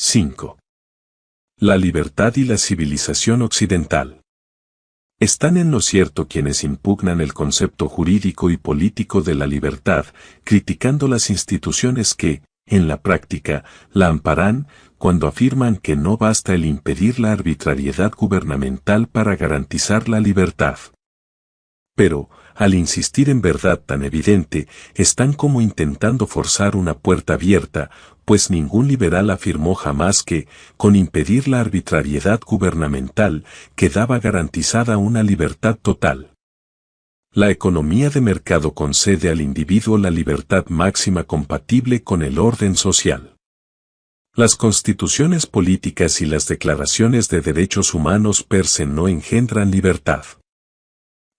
5. La libertad y la civilización occidental. Están en lo cierto quienes impugnan el concepto jurídico y político de la libertad, criticando las instituciones que, en la práctica, la amparan, cuando afirman que no basta el impedir la arbitrariedad gubernamental para garantizar la libertad. Pero, al insistir en verdad tan evidente, están como intentando forzar una puerta abierta, pues ningún liberal afirmó jamás que, con impedir la arbitrariedad gubernamental, quedaba garantizada una libertad total. La economía de mercado concede al individuo la libertad máxima compatible con el orden social. Las constituciones políticas y las declaraciones de derechos humanos per se no engendran libertad.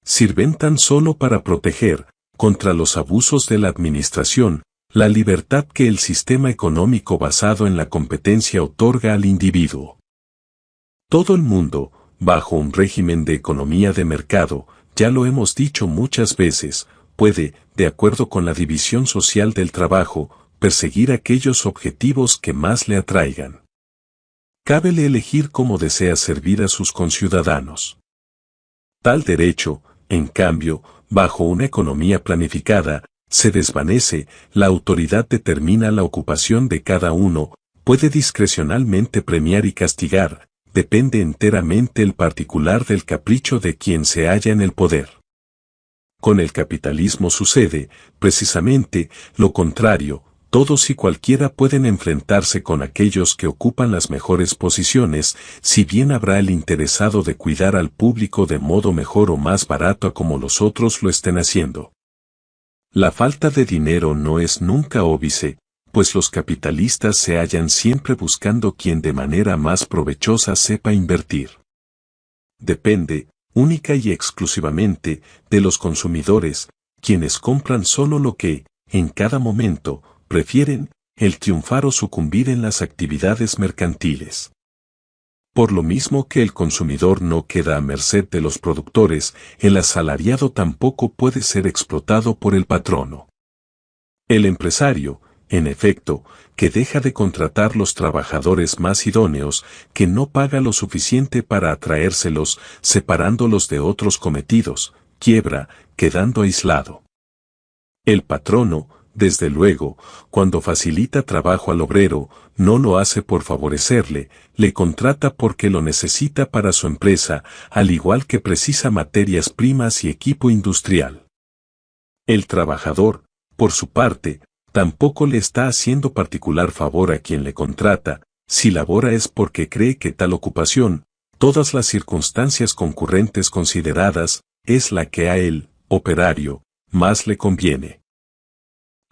Sirven tan solo para proteger, contra los abusos de la administración, la libertad que el sistema económico basado en la competencia otorga al individuo. Todo el mundo, bajo un régimen de economía de mercado, ya lo hemos dicho muchas veces, puede, de acuerdo con la división social del trabajo, perseguir aquellos objetivos que más le atraigan. Cábele elegir cómo desea servir a sus conciudadanos. Tal derecho, en cambio, bajo una economía planificada, se desvanece, la autoridad determina la ocupación de cada uno, puede discrecionalmente premiar y castigar, depende enteramente el particular del capricho de quien se halla en el poder. Con el capitalismo sucede, precisamente, lo contrario, todos y cualquiera pueden enfrentarse con aquellos que ocupan las mejores posiciones, si bien habrá el interesado de cuidar al público de modo mejor o más barato a como los otros lo estén haciendo. La falta de dinero no es nunca óbice, pues los capitalistas se hallan siempre buscando quien de manera más provechosa sepa invertir. Depende, única y exclusivamente, de los consumidores, quienes compran solo lo que, en cada momento, prefieren, el triunfar o sucumbir en las actividades mercantiles. Por lo mismo que el consumidor no queda a merced de los productores, el asalariado tampoco puede ser explotado por el patrono. El empresario, en efecto, que deja de contratar los trabajadores más idóneos, que no paga lo suficiente para atraérselos, separándolos de otros cometidos, quiebra, quedando aislado. El patrono, desde luego, cuando facilita trabajo al obrero, no lo hace por favorecerle, le contrata porque lo necesita para su empresa, al igual que precisa materias primas y equipo industrial. El trabajador, por su parte, tampoco le está haciendo particular favor a quien le contrata, si labora es porque cree que tal ocupación, todas las circunstancias concurrentes consideradas, es la que a él, operario, más le conviene.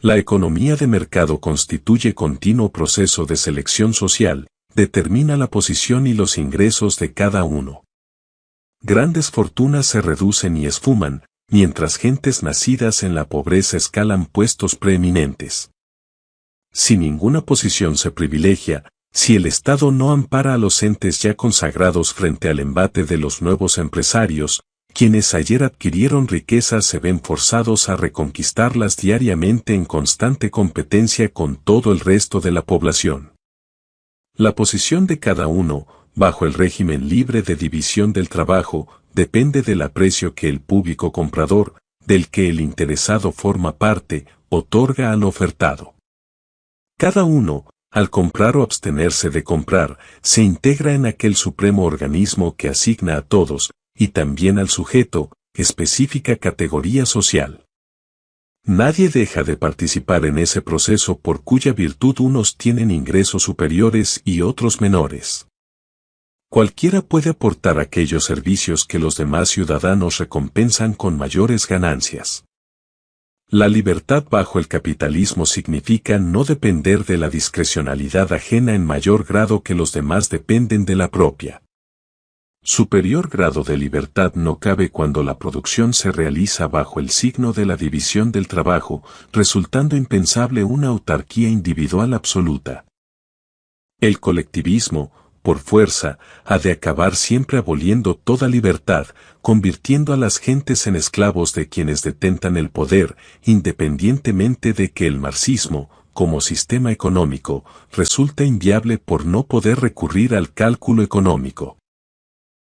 La economía de mercado constituye continuo proceso de selección social, determina la posición y los ingresos de cada uno. Grandes fortunas se reducen y esfuman, mientras gentes nacidas en la pobreza escalan puestos preeminentes. Si ninguna posición se privilegia, si el Estado no ampara a los entes ya consagrados frente al embate de los nuevos empresarios, quienes ayer adquirieron riquezas se ven forzados a reconquistarlas diariamente en constante competencia con todo el resto de la población. La posición de cada uno, bajo el régimen libre de división del trabajo, depende del aprecio que el público comprador, del que el interesado forma parte, otorga al ofertado. Cada uno, al comprar o abstenerse de comprar, se integra en aquel supremo organismo que asigna a todos, y también al sujeto, específica categoría social. Nadie deja de participar en ese proceso por cuya virtud unos tienen ingresos superiores y otros menores. Cualquiera puede aportar aquellos servicios que los demás ciudadanos recompensan con mayores ganancias. La libertad bajo el capitalismo significa no depender de la discrecionalidad ajena en mayor grado que los demás dependen de la propia. Superior grado de libertad no cabe cuando la producción se realiza bajo el signo de la división del trabajo, resultando impensable una autarquía individual absoluta. El colectivismo, por fuerza, ha de acabar siempre aboliendo toda libertad, convirtiendo a las gentes en esclavos de quienes detentan el poder, independientemente de que el marxismo, como sistema económico, resulta inviable por no poder recurrir al cálculo económico.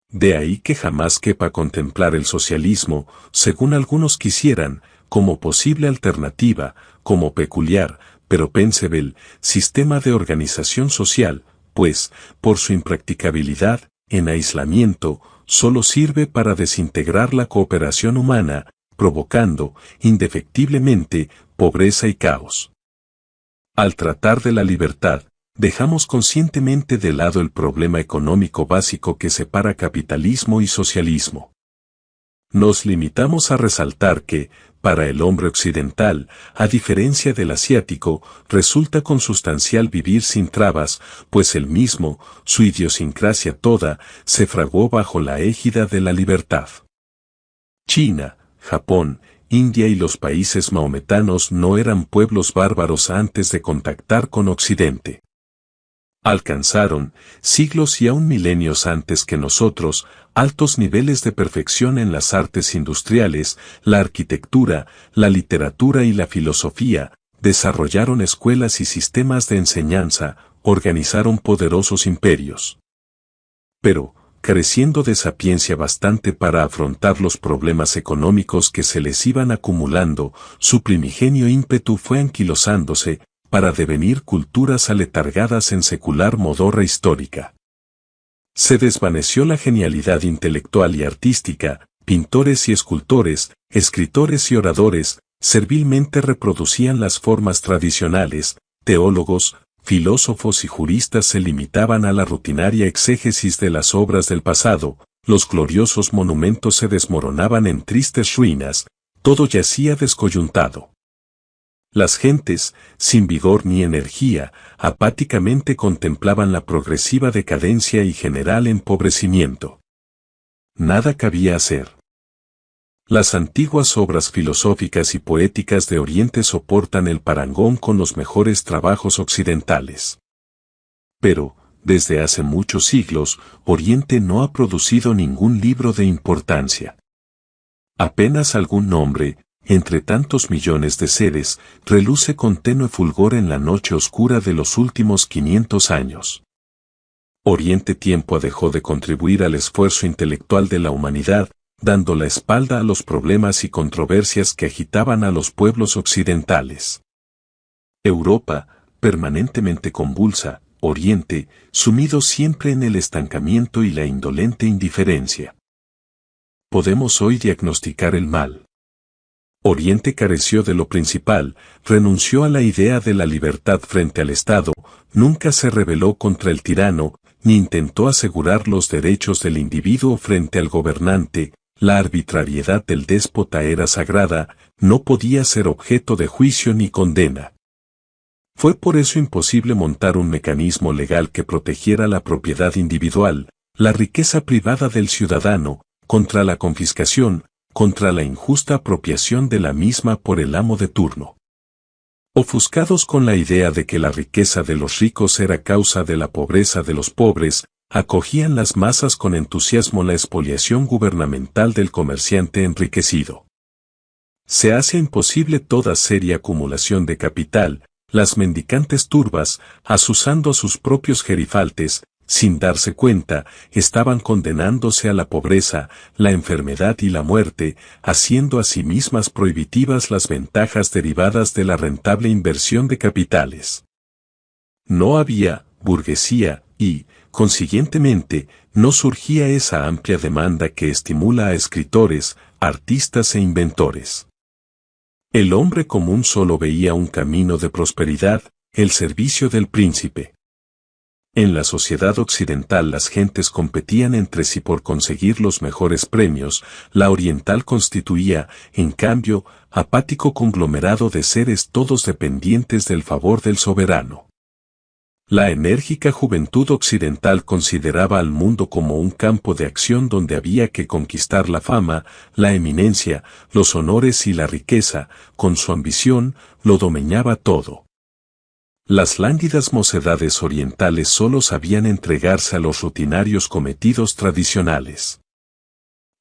De ahí que jamás quepa contemplar el socialismo, según algunos quisieran, como posible alternativa, como peculiar, pero pensable, sistema de organización social, pues, por su impracticabilidad, en aislamiento, solo sirve para desintegrar la cooperación humana, provocando, indefectiblemente, pobreza y caos. Al tratar de la libertad, dejamos conscientemente de lado el problema económico básico que separa capitalismo y socialismo. Nos limitamos a resaltar que, para el hombre occidental, a diferencia del asiático, resulta consustancial vivir sin trabas, pues el mismo, su idiosincrasia toda, se fraguó bajo la égida de la libertad. China, Japón, India y los países maometanos no eran pueblos bárbaros antes de contactar con Occidente. Alcanzaron, siglos y aún milenios antes que nosotros, altos niveles de perfección en las artes industriales, la arquitectura, la literatura y la filosofía, desarrollaron escuelas y sistemas de enseñanza, organizaron poderosos imperios. Pero, careciendo de sapiencia bastante para afrontar los problemas económicos que se les iban acumulando, su primigenio ímpetu fue anquilosándose, para devenir culturas aletargadas en secular modorra histórica. Se desvaneció la genialidad intelectual y artística, pintores y escultores, escritores y oradores, servilmente reproducían las formas tradicionales, teólogos, filósofos y juristas se limitaban a la rutinaria exégesis de las obras del pasado, los gloriosos monumentos se desmoronaban en tristes ruinas, todo yacía descoyuntado. Las gentes, sin vigor ni energía, apáticamente contemplaban la progresiva decadencia y general empobrecimiento. Nada cabía hacer. Las antiguas obras filosóficas y poéticas de Oriente soportan el parangón con los mejores trabajos occidentales. Pero, desde hace muchos siglos, Oriente no ha producido ningún libro de importancia. Apenas algún nombre, entre tantos millones de seres, reluce con tenue fulgor en la noche oscura de los últimos 500 años. Oriente tiempo dejó de contribuir al esfuerzo intelectual de la humanidad, dando la espalda a los problemas y controversias que agitaban a los pueblos occidentales. Europa, permanentemente convulsa, Oriente, sumido siempre en el estancamiento y la indolente indiferencia. Podemos hoy diagnosticar el mal. Oriente careció de lo principal, renunció a la idea de la libertad frente al Estado, nunca se rebeló contra el tirano, ni intentó asegurar los derechos del individuo frente al gobernante, la arbitrariedad del déspota era sagrada, no podía ser objeto de juicio ni condena. Fue por eso imposible montar un mecanismo legal que protegiera la propiedad individual, la riqueza privada del ciudadano, contra la confiscación, contra la injusta apropiación de la misma por el amo de turno. Ofuscados con la idea de que la riqueza de los ricos era causa de la pobreza de los pobres, acogían las masas con entusiasmo la expoliación gubernamental del comerciante enriquecido. Se hace imposible toda seria acumulación de capital, las mendicantes turbas, asusando a sus propios gerifaltes, sin darse cuenta, estaban condenándose a la pobreza, la enfermedad y la muerte, haciendo a sí mismas prohibitivas las ventajas derivadas de la rentable inversión de capitales. No había burguesía y, consiguientemente, no surgía esa amplia demanda que estimula a escritores, artistas e inventores. El hombre común solo veía un camino de prosperidad, el servicio del príncipe. En la sociedad occidental las gentes competían entre sí por conseguir los mejores premios, la oriental constituía, en cambio, apático conglomerado de seres todos dependientes del favor del soberano. La enérgica juventud occidental consideraba al mundo como un campo de acción donde había que conquistar la fama, la eminencia, los honores y la riqueza, con su ambición, lo dominaba todo. Las lánguidas mocedades orientales solo sabían entregarse a los rutinarios cometidos tradicionales.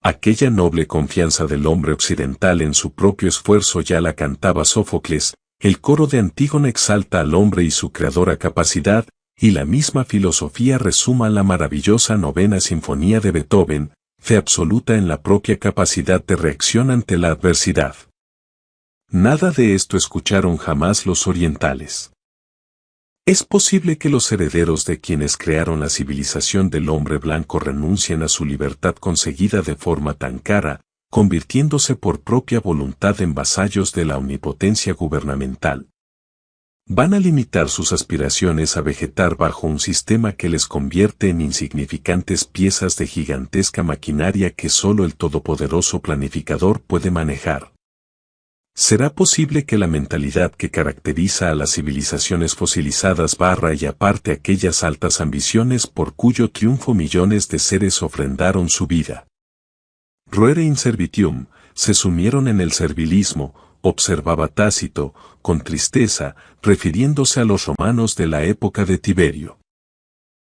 Aquella noble confianza del hombre occidental en su propio esfuerzo ya la cantaba Sófocles, El coro de Antígona exalta al hombre y su creadora capacidad, y la misma filosofía resuma la maravillosa novena sinfonía de Beethoven, fe absoluta en la propia capacidad de reacción ante la adversidad. Nada de esto escucharon jamás los orientales. ¿Es posible que los herederos de quienes crearon la civilización del hombre blanco renuncien a su libertad conseguida de forma tan cara, convirtiéndose por propia voluntad en vasallos de la omnipotencia gubernamental? ¿Van a limitar sus aspiraciones a vegetar bajo un sistema que les convierte en insignificantes piezas de gigantesca maquinaria que solo el todopoderoso planificador puede manejar? ¿Será posible que la mentalidad que caracteriza a las civilizaciones fosilizadas barra y aparte aquellas altas ambiciones por cuyo triunfo millones de seres ofrendaron su vida? Ruere in servitium, se sumieron en el servilismo, observaba Tácito, con tristeza, refiriéndose a los romanos de la época de Tiberio.